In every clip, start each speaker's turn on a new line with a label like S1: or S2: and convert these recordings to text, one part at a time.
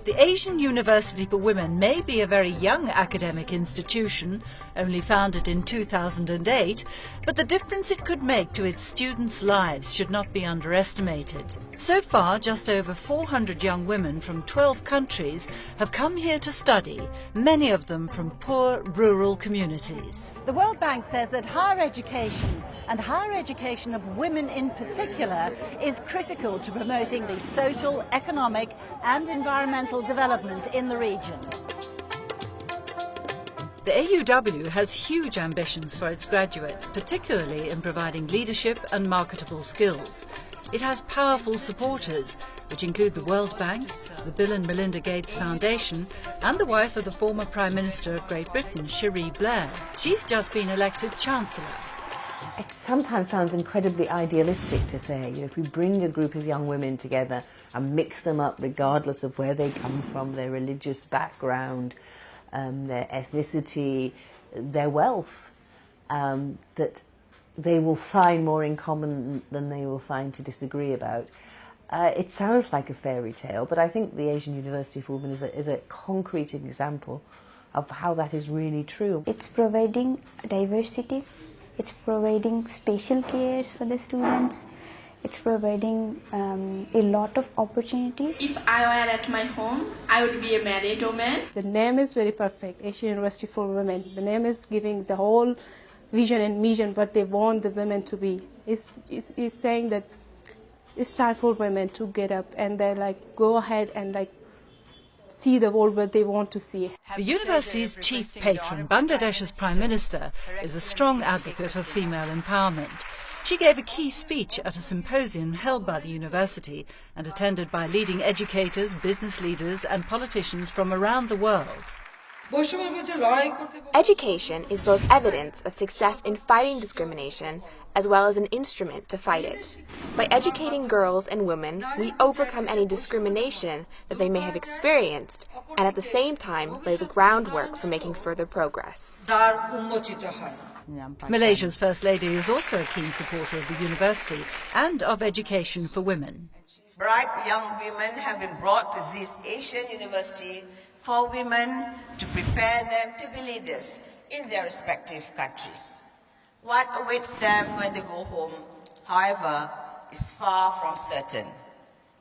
S1: The Asian University for Women may be a very young academic institution, only founded in 2008, but the difference it could make to its students' lives should not be underestimated. So far, just over 400 young women from 12 countries have come here to study, many of them from poor rural communities.
S2: The World Bank says that higher education, and higher education of women in particular, is critical to promoting the social, economic and environmental development in the region.
S1: The AUW has huge ambitions for its graduates, particularly in providing leadership and marketable skills. It has powerful supporters, which include the World Bank, the Bill and Melinda Gates Foundation, and the wife of the former Prime Minister of Great Britain, Cherie Blair. She's just been elected Chancellor.
S3: It sometimes sounds incredibly idealistic to say, if we bring a group of young women together and mix them up regardless of where they come from, their religious background, their ethnicity, their wealth, that they will find more in common than they will find to disagree about. It sounds like a fairy tale, but I think the Asian University for Women is a concrete example of how that is really true.
S4: It's providing diversity, it's providing special cares for the students, it's providing a lot of opportunity.
S5: If I were at my home, I would be a married woman.
S6: The name is very perfect, Asian University for Women. The name is giving the whole vision and mission what they want the women to be. It's saying that it's time for women to get up and they go ahead and see the world where they want to see.
S1: The university's chief patron, Bangladesh's Prime Minister, is a strong advocate of female empowerment. She gave a key speech at a symposium held by the university and attended by leading educators, business leaders and politicians from around the world.
S7: Education is both evidence of success in fighting discrimination as well as an instrument to fight it. By educating girls and women, we overcome any discrimination that they may have experienced and at the same time lay the groundwork for making further progress.
S1: Malaysia's First Lady is also a keen supporter of the university and of education for women.
S8: Bright young women have been brought to this Asian University for Women to prepare them to be leaders in their respective countries. What awaits them when they go home, however, is far from certain.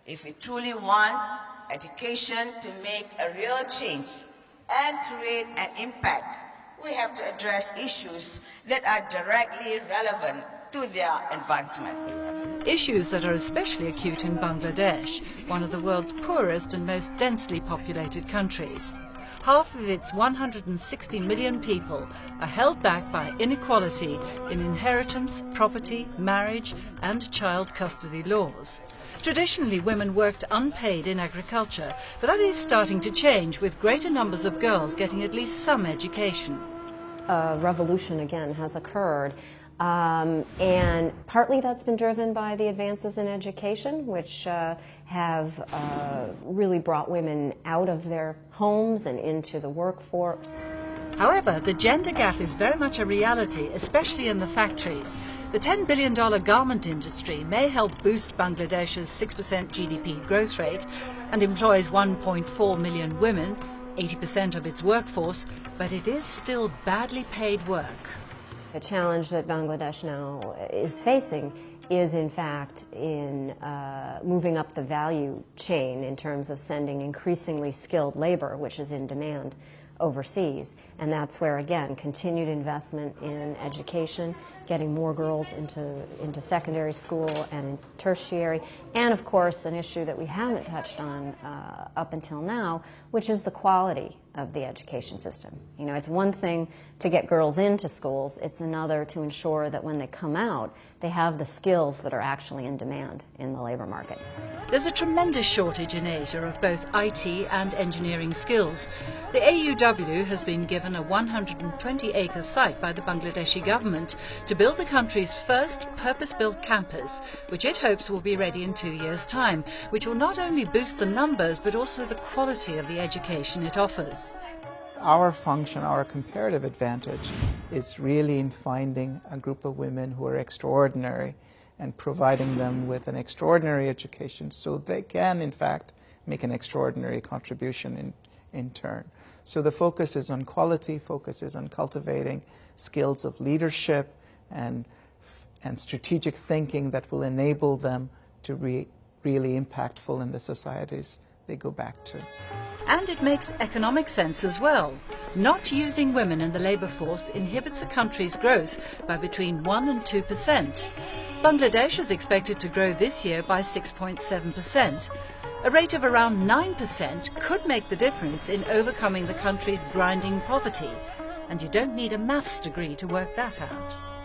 S8: If we truly want education to make a real change and create an impact, we have to address issues that are directly relevant to their advancement.
S1: Issues that are especially acute in Bangladesh, one of the world's poorest and most densely populated countries. Half of its 160 million people are held back by inequality in inheritance, property, marriage and child custody laws. Traditionally, women worked unpaid in agriculture, but that is starting to change, with greater numbers of girls getting at least some education.
S9: A revolution again has occurred. And partly that's been driven by the advances in education, which have really brought women out of their homes and into the workforce.
S1: However, the gender gap is very much a reality, especially in the factories. The $10 billion garment industry may help boost Bangladesh's 6% GDP growth rate and employs 1.4 million women, 80% of its workforce, but it is still badly paid work.
S9: The challenge that Bangladesh now is facing is, in fact, in moving up the value chain in terms of sending increasingly skilled labor, which is in demand overseas. And that's where, again, continued investment in education, getting more girls into secondary school and in tertiary, and, of course, an issue that we haven't touched on up until now, which is the quality of the education system. You know, it's one thing to get girls into schools, it's another to ensure that when they come out, they have the skills that are actually in demand in the labor market.
S1: There's a tremendous shortage in Asia of both IT and engineering skills. The AUW has been given a 120-acre site by the Bangladeshi government to build the country's first purpose-built campus, which it hopes will be ready in 2 years' time, which will not only boost the numbers but also the quality of the education it offers.
S10: Our function, our comparative advantage, is really in finding a group of women who are extraordinary and providing them with an extraordinary education so they can, in fact, make an extraordinary contribution in turn. So the focus is on quality, focus is on cultivating skills of leadership and strategic thinking that will enable them to be really impactful in the societies they go back to.
S1: And it makes economic sense as well. Not using women in the labour force inhibits a country's growth by between 1% and 2%. Bangladesh is expected to grow this year by 6.7%. A rate of around 9% could make the difference in overcoming the country's grinding poverty. And you don't need a maths degree to work that out.